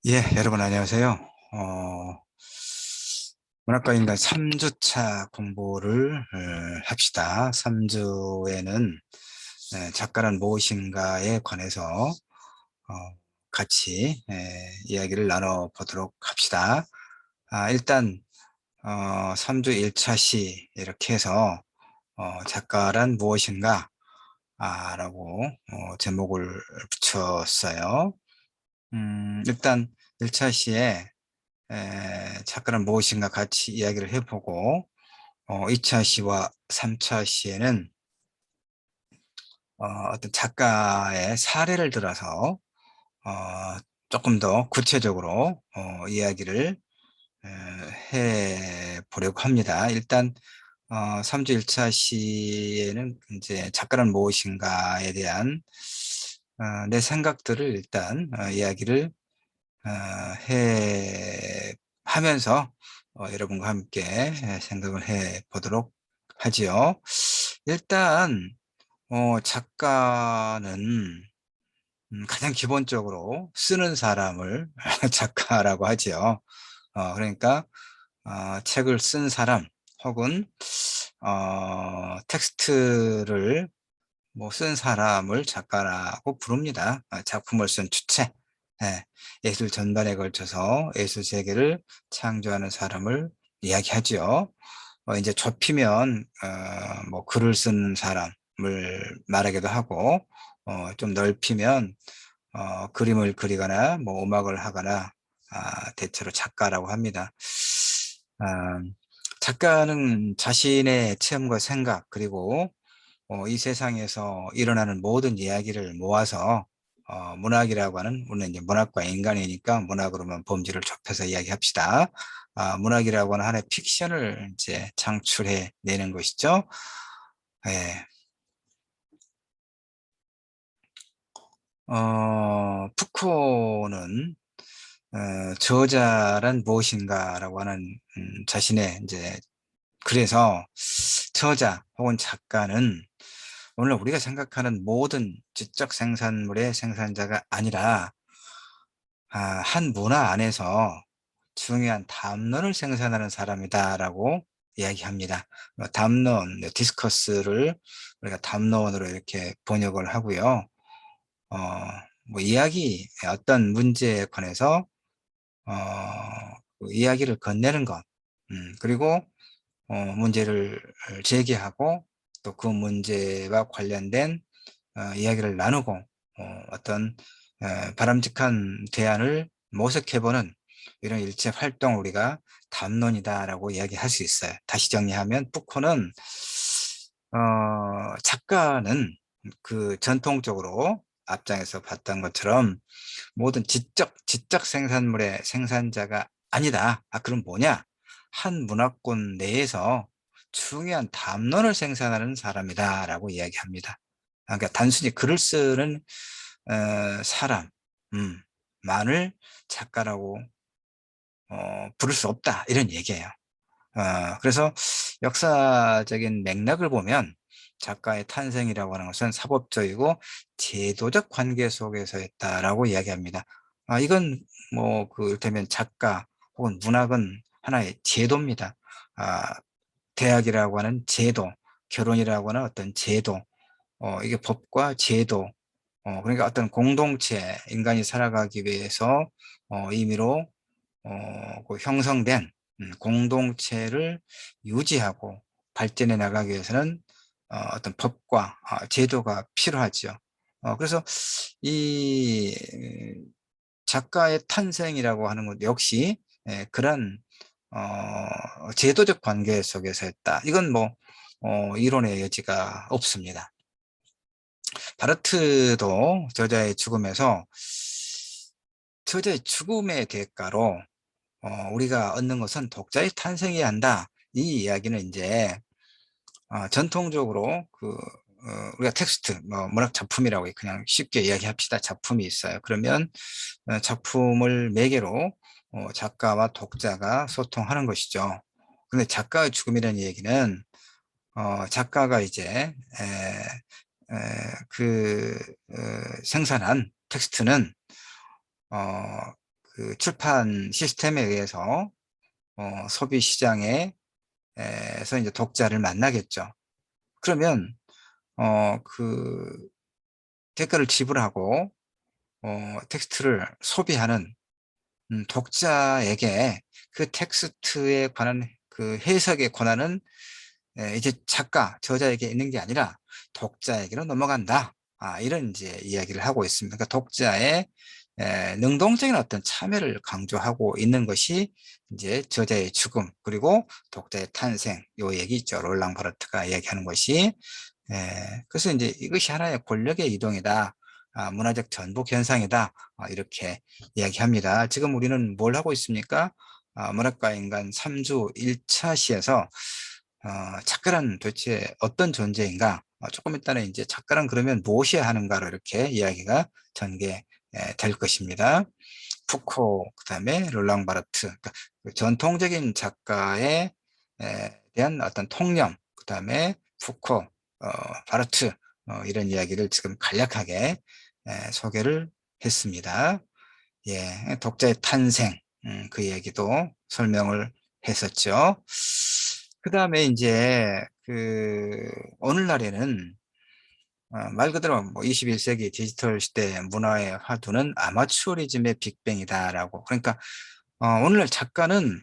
예, 여러분 안녕하세요. 문학과인간 3주차 공부를 합시다. 3주에는 작가란 무엇인가에 관해서 같이 이야기를 나눠보도록 합시다. 일단 3주 1차 시 이렇게 해서 작가란 무엇인가 라고 제목을 붙였어요. 일단 1차 시에 작가는 무엇인가 같이 이야기를 해보고 2차 시와 3차 시에는 어떤 작가의 사례를 들어서 조금 더 구체적으로 이야기를 해 보려고 합니다. 일단 3주 1차 시에는 이제 작가는 무엇인가에 대한 내 생각들을 일단 이야기를 어, 해 하면서 여러분과 함께 생각을 해 보도록 하지요. 일단 작가는 가장 기본적으로 쓰는 사람을 작가라고 하지요. 그러니까 책을 쓴 사람 혹은 텍스트를 뭐 쓴 사람을 작가라고 부릅니다. 작품을 쓴 주체, 예, 예술 전반에 걸쳐서 예술 세계를 창조하는 사람을 이야기하죠. 이제 좁히면 뭐 글을 쓰는 사람을 말하기도 하고, 좀 넓히면 그림을 그리거나 뭐 음악을 하거나 대체로 작가라고 합니다. 아, 작가는 자신의 체험과 생각 그리고 이 세상에서 일어나는 모든 이야기를 모아서 문학이라고 하는, 우리는 이제 문학과 인간이니까 문학으로만 범주를 좁혀서 이야기합시다. 문학이라고 하는 하나의 픽션을 이제 창출해 내는 것이죠. 예. 푸코는 저자란 무엇인가라고 하는 자신의 이제, 그래서 저자 혹은 작가는 오늘 우리가 생각하는 모든 지적 생산물의 생산자가 아니라 한 문화 안에서 중요한 담론을 생산하는 사람이다라고 이야기합니다. 담론, 디스커스를 우리가 담론으로 이렇게 번역을 하고요. 어, 뭐 이야기, 어떤 문제에 관해서 어, 그 이야기를 건네는 것, 그리고 문제를 제기하고 또 그 문제와 관련된 이야기를 나누고 어떤 바람직한 대안을 모색해보는 이런 일체 활동을 우리가 담론이다라고 이야기할 수 있어요. 다시 정리하면 푸코는 작가는 그 전통적으로 앞장에서 봤던 것처럼 모든 지적 생산물의 생산자가 아니다. 그럼 뭐냐? 한 문화권 내에서 중요한 담론을 생산하는 사람이다라고 이야기합니다. 그러니까 단순히 글을 쓰는 사람, 만을 작가라고 부를 수 없다 이런 얘기예요. 그래서 역사적인 맥락을 보면 작가의 탄생이라고 하는 것은 사법적이고 제도적 관계 속에서 했다라고 이야기합니다. 이건 뭐 그렇다면 작가 혹은 문학은 하나의 제도입니다. 아, 대학이라고 하는 제도, 결혼이라고 하는 어떤 제도, 이게 법과 제도, 그러니까 어떤 공동체, 인간이 살아가기 위해서 임의로 그 형성된 공동체를 유지하고 발전해 나가기 위해서는 어떤 법과 제도가 필요하죠. 그래서 이 작가의 탄생이라고 하는 것 역시 그런 제도적 관계 속에서 했다. 이건 뭐 이론의 여지가 없습니다. 바르트도 저자의 죽음에서 저자의 죽음의 대가로 우리가 얻는 것은 독자의 탄생이어야 한다. 이 이야기는 이제 전통적으로 우리가 텍스트, 뭐 문학 작품이라고 그냥 쉽게 이야기합시다. 작품이 있어요. 그러면 작품을 매개로 작가와 독자가 소통하는 것이죠. 근데 작가의 죽음이라는 얘기는 작가가 이제 그 생산한 텍스트는 어, 그 출판 시스템에 의해서 소비 시장에 에서 이제 독자를 만나겠죠. 그러면 그 대가를 지불하고 텍스트를 소비하는 독자에게 그 텍스트에 관한 그 해석의 권한은 이제 작가, 저자에게 있는 게 아니라 독자에게로 넘어간다. 이런 이제 이야기를 하고 있습니다. 그러니까 독자의 능동적인 어떤 참여를 강조하고 있는 것이 이제 저자의 죽음, 그리고 독자의 탄생, 요 얘기 있죠. 롤랑 바르트가 이야기하는 것이. 그래서 이제 이것이 하나의 권력의 이동이다. 문화적 전복 현상이다. 이렇게 이야기합니다. 지금 우리는 뭘 하고 있습니까? 문학과 인간 3주 1차 시에서 작가란 도대체 어떤 존재인가? 조금 있다는 이제 작가란 그러면 무엇이야 하는가로 이렇게 이야기가 전개될 것입니다. 푸코, 그다음에 롤랑 바르트, 그러니까 그 전통적인 작가에 대한 어떤 통념, 그다음에 푸코, 바르트 이런 이야기를 지금 간략하게 소개를 했습니다. 예, 독자의 탄생, 그 얘기도 설명을 했었죠. 그 다음에 이제 오늘날에는 말 그대로 뭐 21세기 디지털 시대 문화의 화두는 아마추어리즘의 빅뱅이다라고. 그러니까 오늘날 작가는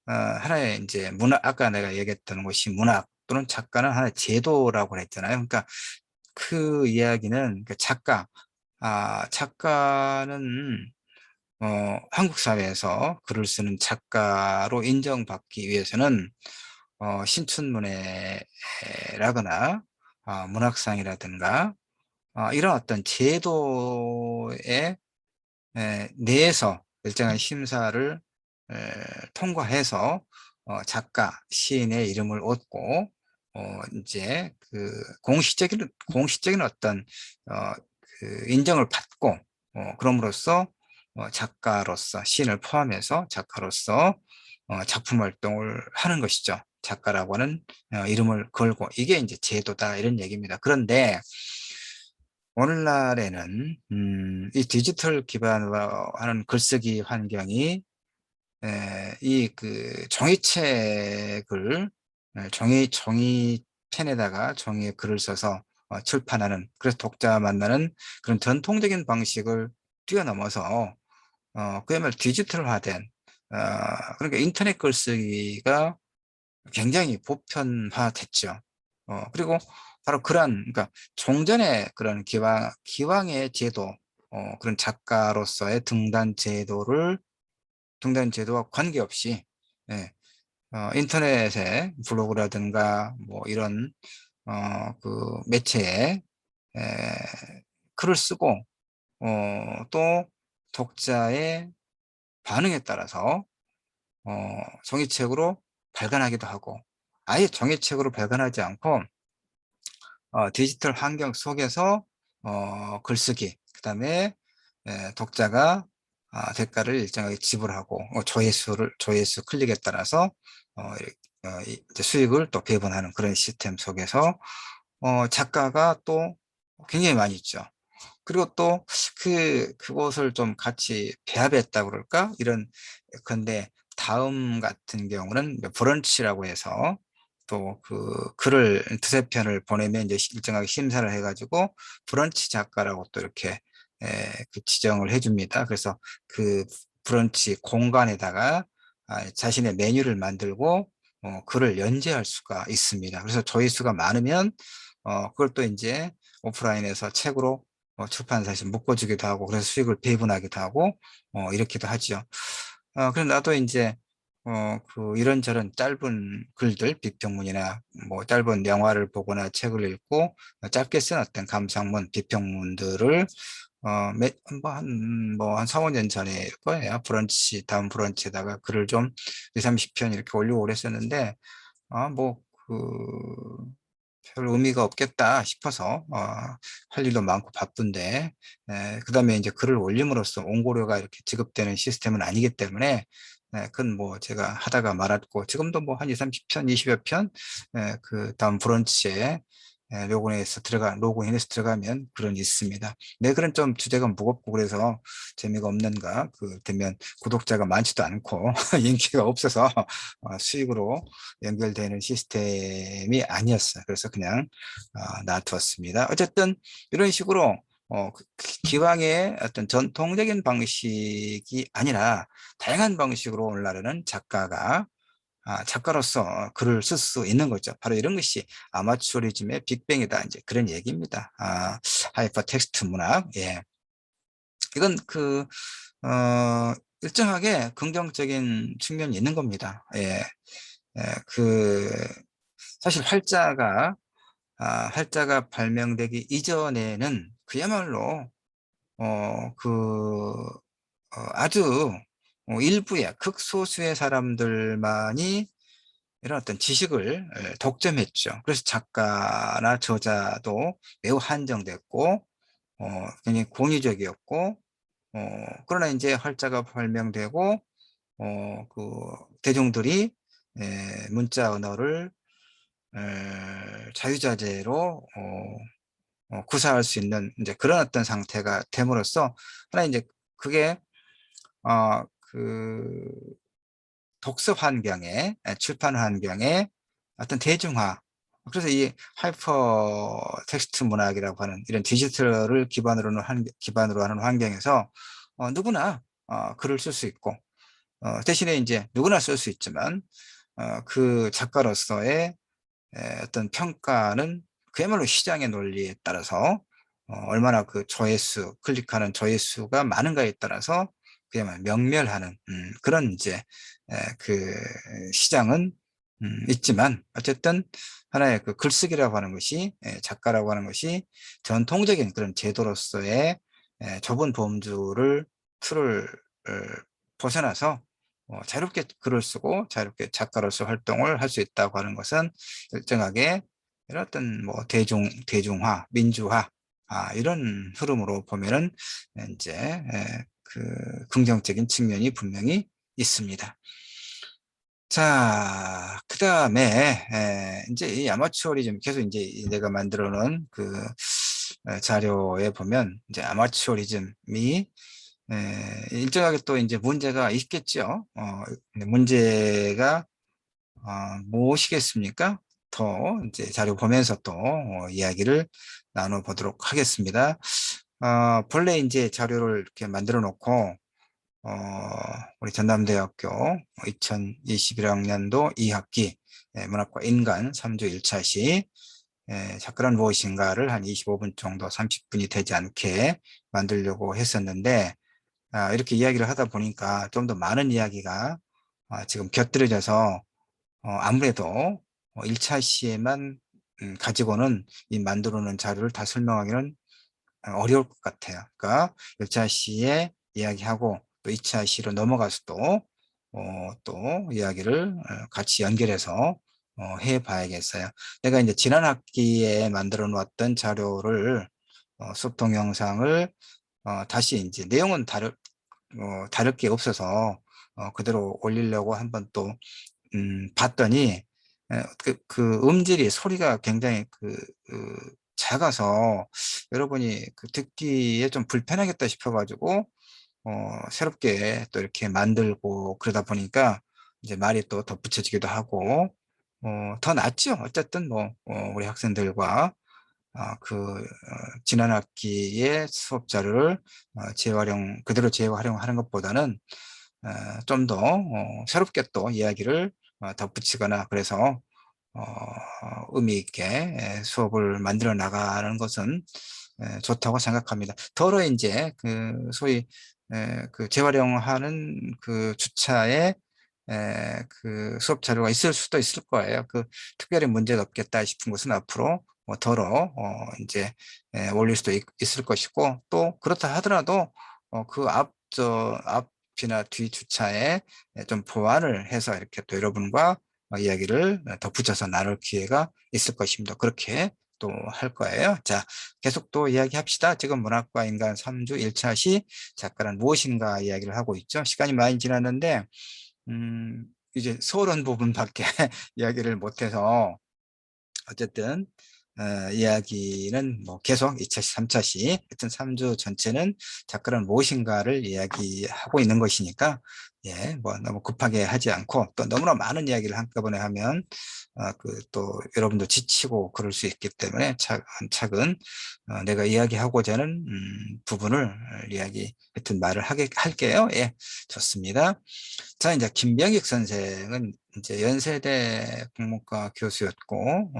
하나의 이제 문학, 아까 내가 얘기했던 것이 문학 또는 작가는 하나의 제도라고 했잖아요. 그러니까 그 이야기는 그 작가는 한국 사회에서 글을 쓰는 작가로 인정받기 위해서는 신춘문예라거나 문학상이라든가 이런 어떤 제도의 내에서 일정한 심사를 통과해서 작가, 시인의 이름을 얻고 이제 그 공식적인 어떤 어, 그 인정을 받고 그럼으로써 작가로서 시인을 포함해서 작가로서 작품 활동을 하는 것이죠. 작가라고 하는 이름을 걸고 이게 이제 제도다 이런 얘기입니다. 그런데 오늘날에는 이 디지털 기반으로 하는 글쓰기 환경이 이 그 종이책을 종이펜에다가 종이에 글을 써서 출판하는, 그래서 독자 만나는 그런 전통적인 방식을 뛰어넘어서 그야말로 디지털화된 그러니까 인터넷 글쓰기가 굉장히 보편화됐죠. 그리고 바로 그러니까 종전의 그런 기왕의 제도, 그런 작가로서의 등단 제도와 관계없이, 예, 인터넷에 블로그라든가 뭐 이런, 그 매체에, 글을 쓰고, 또 독자의 반응에 따라서, 종이책으로 발간하기도 하고, 아예 종이책으로 발간하지 않고, 디지털 환경 속에서 글쓰기, 그다음에 독자가 대가를 일정하게 지불하고 조회수 클릭에 따라서 이제 수익을 또 배분하는 그런 시스템 속에서 작가가 또 굉장히 많이 있죠. 그리고 또 그것을 좀 같이 배합했다 그럴까? 근데 다음 같은 경우는 브런치라고 해서 또 그 글을 두세 편을 보내면 이제 일정하게 심사를 해가지고 브런치 작가라고 또 이렇게 그 지정을 해줍니다. 그래서 그 브런치 공간에다가 자신의 메뉴를 만들고 글을 연재할 수가 있습니다. 그래서 조회수가 많으면 그걸 또 이제 오프라인에서 책으로 출판사에서 묶어주기도 하고, 그래서 수익을 배분하기도 하고 이렇게도 하죠. 그래서 나도 이제 이런저런 짧은 글들, 비평문이나 뭐 짧은 영화를 보거나 책을 읽고 짧게 쓴 어떤 감상문, 비평문들을 한 4, 5년 전에 거예요. 다음 브런치에다가 글을 좀 2, 30편 이렇게 올리고 그랬었는데, 뭐, 별 의미가 없겠다 싶어서 할 일도 많고 바쁜데, 그다음에 이제 글을 올림으로써 원고료가 이렇게 지급되는 시스템은 아니기 때문에 그건 뭐 제가 하다가 말았고, 지금도 뭐 한 2, 30편, 20여 편 그 다음 브런치에 로그인해서 들어가면 글은 있습니다. 내 글은 좀 주제가 무겁고 그래서 재미가 없는가, 되면 구독자가 많지도 않고 인기가 없어서 수익으로 연결되는 시스템이 아니었어요. 그래서 그냥 놔두었습니다. 어쨌든 이런 식으로 기왕의 어떤 전통적인 방식이 아니라 다양한 방식으로 오늘날에는 작가로서 글을 쓸 수 있는 거죠. 바로 이런 것이 아마추어리즘의 빅뱅이다. 이제 그런 얘기입니다. 하이퍼 텍스트 문학. 예. 이건 일정하게 긍정적인 측면이 있는 겁니다. 예. 예, 사실 활자가 발명되기 이전에는 그야말로, 아주 일부의 극소수의 사람들만이 이런 어떤 지식을 독점했죠. 그래서 작가나 저자도 매우 한정됐고, 굉장히 권위적이었고, 그러나 이제 활자가 발명되고, 대중들이 문자 언어를 자유자재로 구사할 수 있는 이제 그런 어떤 상태가 됨으로써 하나 이제 그게 어, 그 독서 환경에, 출판 환경에 어떤 대중화. 그래서 이 하이퍼 텍스트 문학이라고 하는 이런 디지털을 기반으로 하는 환경에서 누구나 글을 쓸 수 있고, 대신에 이제 누구나 쓸 수 있지만 그 작가로서의 어떤 평가는 그야말로 시장의 논리에 따라서 얼마나 클릭하는 조회수가 많은가에 따라서 그야말로 명멸하는 그런 이제 그 시장은 있지만 어쨌든 하나의 그 글쓰기라고 하는 것이, 작가라고 하는 것이 전통적인 그런 제도로서의 좁은 틀을 어, 벗어나서 자유롭게 글을 쓰고 자유롭게 작가로서 활동을 할 수 있다고 하는 것은 일정하게 이런 어떤 뭐 대중화, 민주화, 이런 흐름으로 보면은 이제 긍정적인 측면이 분명히 있습니다. 자, 그 다음에 이제 이 아마추어리즘 계속 이제 내가 만들어 놓은 자료에 보면 이제 아마추어리즘이 일정하게 또 이제 문제가 있겠죠. 근데 문제가 무엇이겠습니까? 더 이제 자료 보면서 또 이야기를 나눠보도록 하겠습니다. 본래 이제 자료를 이렇게 만들어 놓고 어, 우리 전남대학교 2021학년도 2학기 문학과 인간 3주 1차 시 작가란 무엇인가를 한 25분 정도 30분이 되지 않게 만들려고 했었는데, 이렇게 이야기를 하다 보니까 좀 더 많은 이야기가 지금 곁들여져서 아무래도 1차 시에만 가지고는 이 만들어 놓은 자료를 다 설명하기는 어려울 것 같아요. 그러니까 1차 시에 이야기하고 또 2차 시로 넘어가서 또 이야기를 같이 연결해서 해 봐야겠어요. 내가 이제 지난 학기에 만들어 놓았던 자료를 수업 동영상을 다시 이제 내용은 다를 게 없어서 그대로 올리려고 한번 또 봤더니 음질이 소리가 굉장히 작아서 여러분이 듣기에 좀 불편하겠다 싶어가지고 새롭게 또 이렇게 만들고 그러다 보니까 이제 말이 또 덧붙여지기도 하고 더 낫죠. 어쨌든 뭐 우리 학생들과 지난 학기의 수업 자료를 그대로 재활용하는 것보다는 좀 더 새롭게 또 이야기를 덧붙이거나 그래서 어, 의미 있게 수업을 만들어 나가는 것은 좋다고 생각합니다. 더러 이제 소위 재활용하는 주차에 수업 자료가 있을 수도 있을 거예요. 특별히 문제가 없겠다 싶은 것은 앞으로 이제 올릴 수도 있을 것이고, 또 그렇다 하더라도 앞이나 뒤 주차에 좀 보완을 해서 이렇게 또 여러분과 이야기를 덧붙여서 나눌 기회가 있을 것입니다. 그렇게 또 할 거예요. 자, 계속 또 이야기합시다. 지금 문학과 인간 3주 1차 시 작가란 무엇인가 이야기를 하고 있죠. 시간이 많이 지났는데 이제 서론 부분밖에 이야기를 못해서 어쨌든 이야기는 뭐 계속 2차시, 3차시, 하여튼 3주 전체는 작가는 무엇인가를 이야기하고 있는 것이니까, 예, 뭐 너무 급하게 하지 않고, 또 너무나 많은 이야기를 한꺼번에 하면, 또 여러분도 지치고 그럴 수 있기 때문에 차근차근 내가 이야기하고자 하는 부분을 하여튼 말을 할게요. 예, 좋습니다. 자, 이제 김병익 선생은 이제 연세대 국문과 교수였고,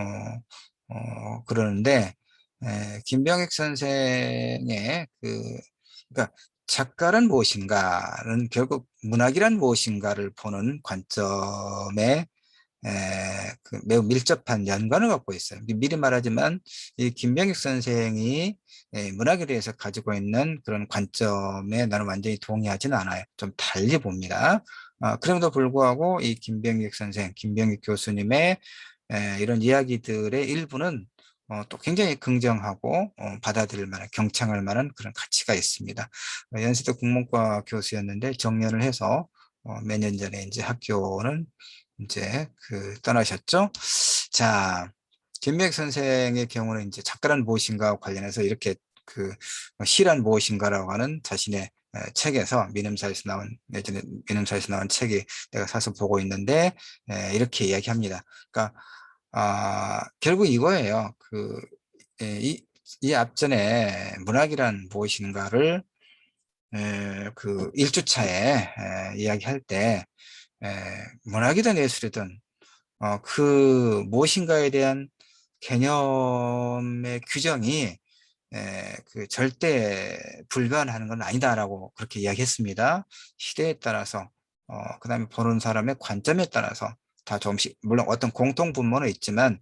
그러는데, 김병익 선생의 그러니까 작가란 무엇인가는 결국 문학이란 무엇인가를 보는 관점에 매우 밀접한 연관을 갖고 있어요. 미리 말하지만 이 김병익 선생이 문학에 대해서 가지고 있는 그런 관점에 나는 완전히 동의하지는 않아요. 좀 달리 봅니다. 그럼에도 불구하고 이 김병익 선생, 김병익 교수님의 이런 이야기들의 일부는 또 굉장히 긍정하고 받아들일 만한, 경청할 만한 그런 가치가 있습니다. 연세대 국문과 교수였는데 정년을 해서 몇 년 전에 이제 학교는 이제 떠나셨죠. 자, 김백 선생의 경우는 이제 작가란 무엇인가 관련해서 이렇게 시란 무엇인가라고 하는 자신의 책에서 민음사에서 나온, 예전에 민음사에서 나온 책이 내가 사서 보고 있는데 이렇게 이야기합니다. 그러니까 결국 이거예요. 이 앞전에 문학이란 무엇인가를 1주차에 이야기할 때 문학이든 예술이든 무엇인가에 대한 개념의 규정이 절대 불가하는 건 아니다라고 그렇게 이야기했습니다. 시대에 따라서 그다음에 보는 사람의 관점에 따라서 다 조금씩, 물론 어떤 공통 분모는 있지만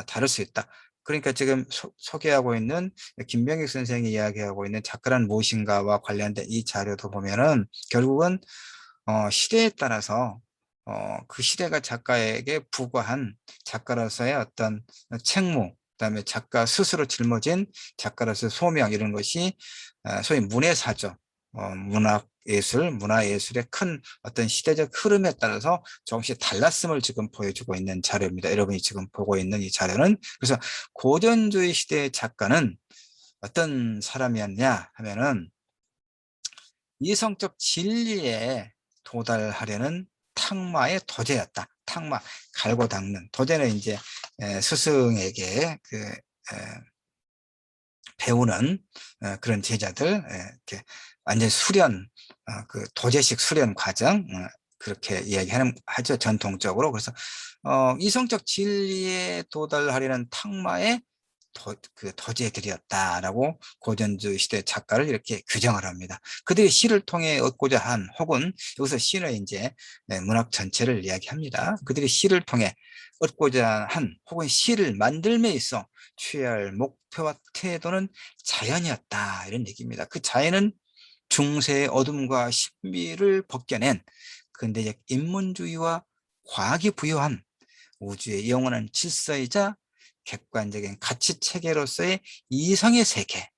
다를 수 있다. 그러니까 지금 소개하고 있는 김병익 선생이 이야기하고 있는 작가란 무엇인가와 관련된 이 자료도 보면은 결국은 시대에 따라서 그 시대가 작가에게 부과한 작가로서의 어떤 책무, 그다음에 작가 스스로 짊어진 작가로서의 소명, 이런 것이 소위 문예사죠. 문화예술의 큰 어떤 시대적 흐름에 따라서 조금씩 달랐음을 지금 보여주고 있는 자료입니다. 여러분이 지금 보고 있는 이 자료는. 그래서 고전주의 시대의 작가는 어떤 사람이었냐 하면은 이성적 진리에 도달하려는 탁마의 도제였다. 탁마, 갈고 닦는. 도제는 이제 스승에게 배우는 그런 제자들, 이렇게 완전 수련, 도제식 수련 과정, 그렇게 하죠, 전통적으로. 그래서 이성적 진리에 도달하려는 탁마의 도제들이었다라고 고전주의 시대 작가를 이렇게 규정을 합니다. 그들이 시를 통해 얻고자 한, 혹은 여기서 시는 이제 문학 전체를 이야기합니다. 그들이 시를 통해 얻고자 한, 혹은 시를 만들며 있어 취해야 할 목표와 태도는 자연이었다, 이런 얘기입니다. 그 자연은 중세의 어둠과 신비를 벗겨낸 근대적 인문주의와 과학이 부여한 우주의 영원한 질서이자 객관적인 가치 체계로서의 이성의 세계,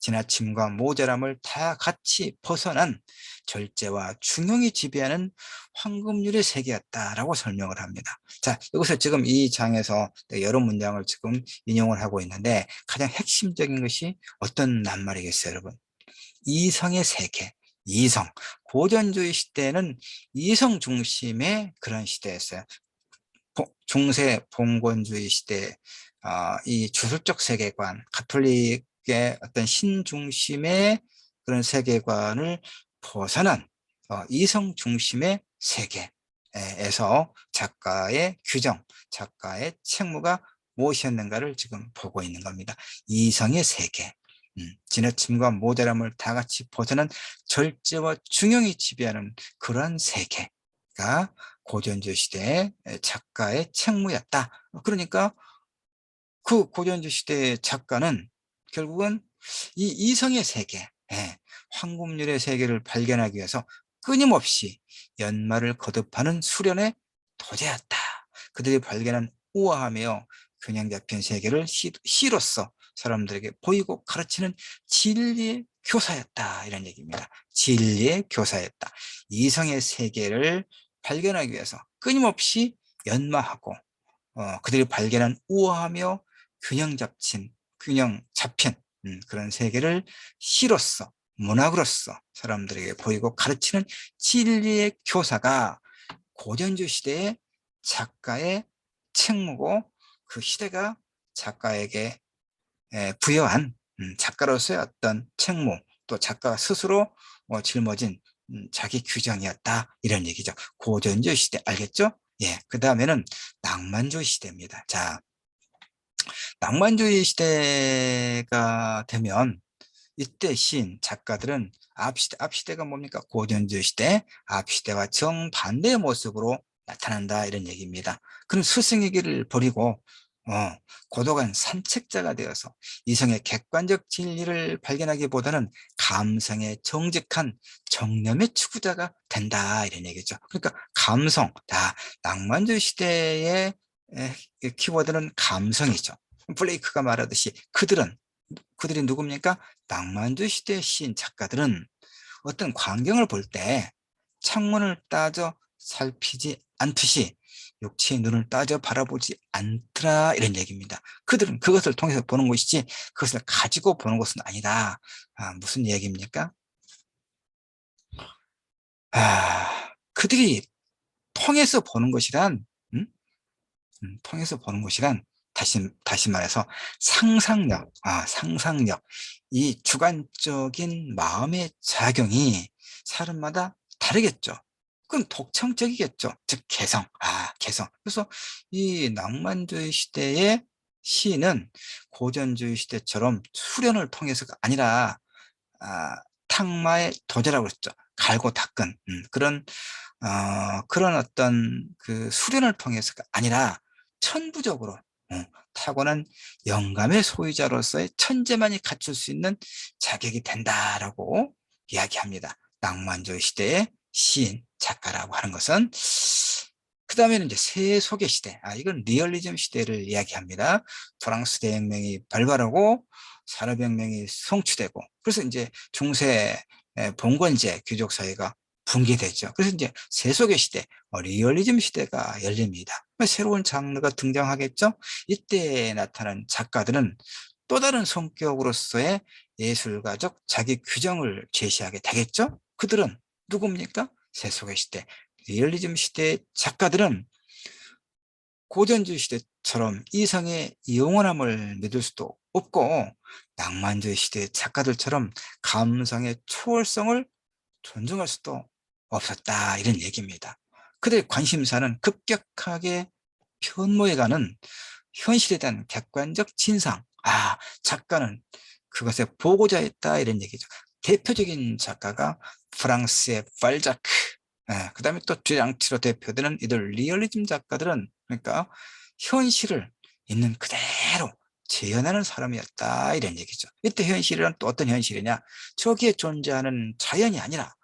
지나침과 모자람을 다 같이 벗어난 절제와 중용이 지배하는 황금률의 세계였다라고 설명을 합니다. 자, 여기서 지금 이 장에서 여러 문장을 지금 인용을 하고 있는데 가장 핵심적인 것이 어떤 낱말이겠어요, 여러분? 이성의 세계, 이성. 고전주의 시대는 이성 중심의 그런 시대였어요. 중세 봉건주의 시대, 이 주술적 세계관, 가톨릭의 어떤 신중심의 그런 세계관을 벗어난 이성 중심의 세계에서 작가의 규정, 작가의 책무가 무엇이었는가를 지금 보고 있는 겁니다. 이성의 세계, 지나침과 모자람을 다 같이 벗어난 절제와 중용이 지배하는 그러한 세계가 고전주 시대의 작가의 책무였다. 그러니까 그 고전주 시대의 작가는 결국은 이 이성의 세계, 황금률의 세계를 발견하기 위해서 끊임없이 연말을 거듭하는 수련의 도제였다. 그들이 발견한 우아하며 균형 잡힌 세계를 시로서 사람들에게 보이고 가르치는 진리의 교사였다, 이런 얘기입니다. 진리의 교사였다. 이성의 세계를 발견하기 위해서 끊임없이 연마하고 그들이 발견한 우아하며 균형 잡힌, 균형 잡힌 그런 세계를 시로서, 문학으로서 사람들에게 보이고 가르치는 진리의 교사가 고전주 시대의 작가의 책무고, 그 시대가 작가에게 부여한 작가로서의 어떤 책무, 또 작가 스스로 짊어진 자기 규정이었다, 이런 얘기죠. 고전주 시대 알겠죠? 예, 그 다음에는 낭만주의 시대입니다. 자, 낭만주의 시대가 되면 이때 시인, 작가들은 앞시대가 뭡니까? 고전주의 시대, 앞시대와 정반대의 모습으로 나타난다, 이런 얘기입니다. 그럼 스승의 길을 버리고 고독한 산책자가 되어서 이성의 객관적 진리를 발견하기보다는 감성의 정직한 정념의 추구자가 된다, 이런 얘기죠. 그러니까 감성, 낭만주의 시대의 키워드는 감성이죠. 블레이크가 말하듯이 그들이 누굽니까? 낭만주의 시대 시인 작가들은 어떤 광경을 볼 때 창문을 따져 살피지 않듯이 육체의 눈을 따져 바라보지 않더라, 이런 얘기입니다. 그들은 그것을 통해서 보는 것이지 그것을 가지고 보는 것은 아니다. 무슨 얘기입니까? 그들이 통해서 보는 것이란 음? 통해서 보는 것이란 다시 말해서 상상력, 이 주관적인 마음의 작용이 사람마다 다르겠죠. 그건 독창적이겠죠. 즉 개성. 그래서 이 낭만주의 시대의 시인은 고전주의 시대처럼 수련을 통해서가 아니라 탕마의 도제라고 그랬죠. 갈고 닦은 그런 어떤 그 수련을 통해서가 아니라 천부적으로 타고난 영감의 소유자로서의 천재만이 갖출 수 있는 자격이 된다라고 이야기합니다. 낭만주의 시대의 시인, 작가라고 하는 것은. 그 다음에는 이제 세속의 시대. 이건 리얼리즘 시대를 이야기합니다. 프랑스 대혁명이 발발하고 산업혁명이 성취되고, 그래서 이제 중세 봉건제 귀족 사회가 붕괴됐죠. 그래서 이제 세속의 시대, 리얼리즘 시대가 열립니다. 새로운 장르가 등장하겠죠. 이때 나타난 작가들은 또 다른 성격으로서의 예술가적 자기 규정을 제시하게 되겠죠. 그들은 누굽니까? 세속의 시대, 리얼리즘 시대의 작가들은 고전주의 시대처럼 이성의 영원함을 믿을 수도 없고, 낭만주의 시대의 작가들처럼 감성의 초월성을 존중할 수도 없었다, 이런 얘기입니다. 그들의 관심사는 급격하게 편모해가는 현실에 대한 객관적 진상. 작가는 그것의 보고자였다, 이런 얘기죠. 대표적인 작가가 프랑스의 발자크, 그 다음에 또 듀랑티로 대표되는 이들 리얼리즘 작가들은, 그러니까 현실을 있는 그대로 재현하는 사람이었다, 이런 얘기죠. 이때 현실은 또 어떤 현실이냐? 저기에 존재하는 자연이 아니라,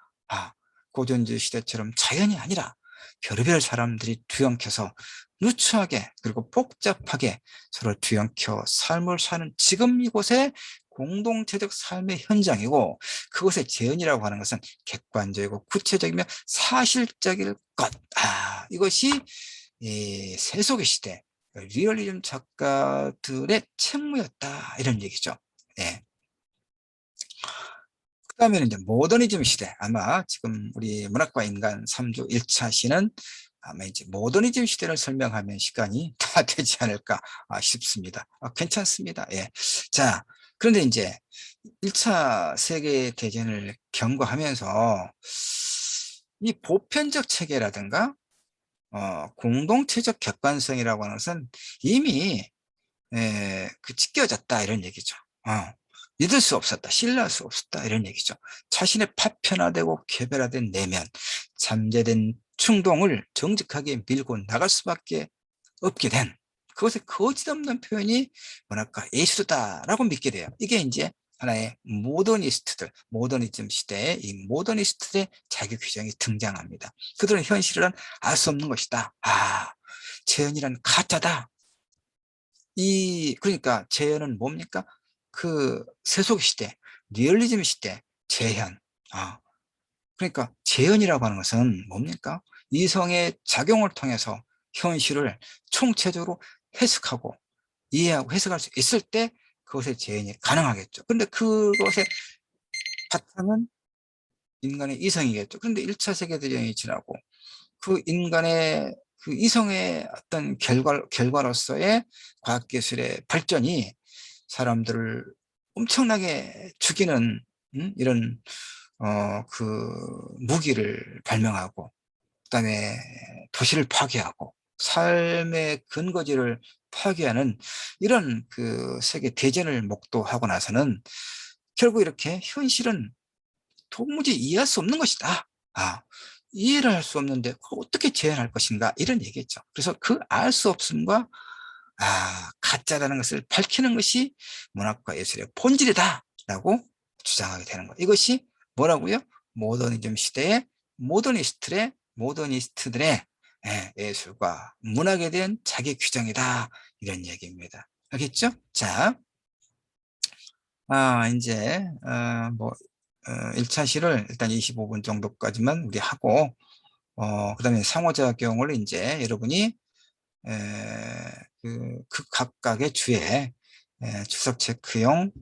고전주의 시대처럼 자연이 아니라 별의별 사람들이 뒤엉켜서 누추하게 그리고 복잡하게 서로 뒤엉켜 삶을 사는 지금 이곳의 공동체적 삶의 현장이고, 그것의 재현이라고 하는 것은 객관적이고 구체적이며 사실적일 것. 이것이 이 세속의 시대 리얼리즘 작가들의 책무였다, 이런 얘기죠. 예. 그 다음에는 이제 모더니즘 시대. 아마 지금 우리 문학과 인간 3주 1차 시는 아마 이제 모더니즘 시대를 설명하면 시간이 다 되지 않을까 싶습니다. 괜찮습니다. 예. 자, 그런데 이제 1차 세계대전을 경과하면서 이 보편적 체계라든가 공동체적 객관성이라고 하는 것은 이미 찢겨졌다, 이런 얘기죠. 믿을 수 없었다, 신뢰할 수 없었다, 이런 얘기죠. 자신의 파편화되고 개별화된 내면, 잠재된 충동을 정직하게 밀고 나갈 수밖에 없게 된, 그것의 거짓없는 표현이 문학과 예술이다라고 믿게 돼요. 이게 이제 하나의 모더니즘 시대에 이 모더니스트의 자기 규정이 등장합니다. 그들은 현실은 알 수 없는 것이다. 재현이란 가짜다. 그러니까 재현은 뭡니까? 그 세속 시대, 리얼리즘 시대 재현. 그러니까 재현이라고 하는 것은 뭡니까? 이성의 작용을 통해서 현실을 총체적으로 해석하고 이해하고 해석할 수 있을 때 그것의 재현이 가능하겠죠. 근데 그것의 바탕은 인간의 이성이겠죠. 그런데 1차 세계대전이 지나고 그 인간의 그 이성의 어떤 결과로서의 과학기술의 발전이 사람들을 엄청나게 죽이는 이런 그 무기를 발명하고 그다음에 도시를 파괴하고 삶의 근거지를 파괴하는 이런 그 세계 대전을 목도하고 나서는 결국 이렇게 현실은 도무지 이해할 수 없는 것이다. 이해를 할 수 없는데 그걸 어떻게 재현할 것인가 이런 얘기겠죠. 그래서 그 알 수 없음과 가짜라는 것을 밝히는 것이 문학과 예술의 본질이다라고 주장하게 되는 거예요. 이것이 뭐라고요? 모더니즘 시대의 모더니스트들의 예술과 문학에 대한 자기 규정이다 이런 얘기입니다. 알겠죠? 자, 이제 뭐 1차 시를 일단 25분 정도까지만 우리 하고 그다음에 상호작용을 이제 여러분이 그 각각의 주에 출석 체크용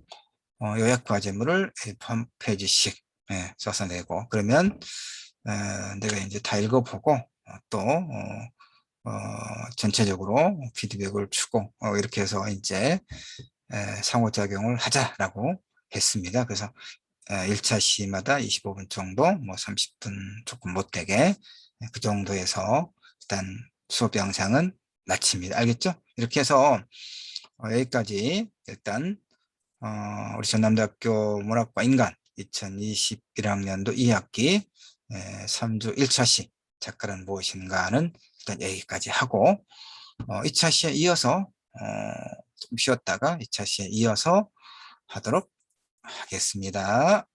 요약 과제물을 1페이지씩 써서 내고 그러면 내가 이제 다 읽어보고 또 전체적으로 피드백을 주고 이렇게 해서 이제 상호작용을 하자라고 했습니다. 그래서 1차 시마다 25분 정도, 뭐 30분 조금 못되게 그 정도에서 일단 수업 영상은 마칩니다. 알겠죠? 이렇게 해서 여기까지 일단 우리 전남대학교 문학과 인간 2021학년도 2학기 3주 1차 시 작가는 무엇인가는 일단 여기까지 하고 2차 시에 이어서 좀 쉬었다가 2차 시에 이어서 하도록 하겠습니다.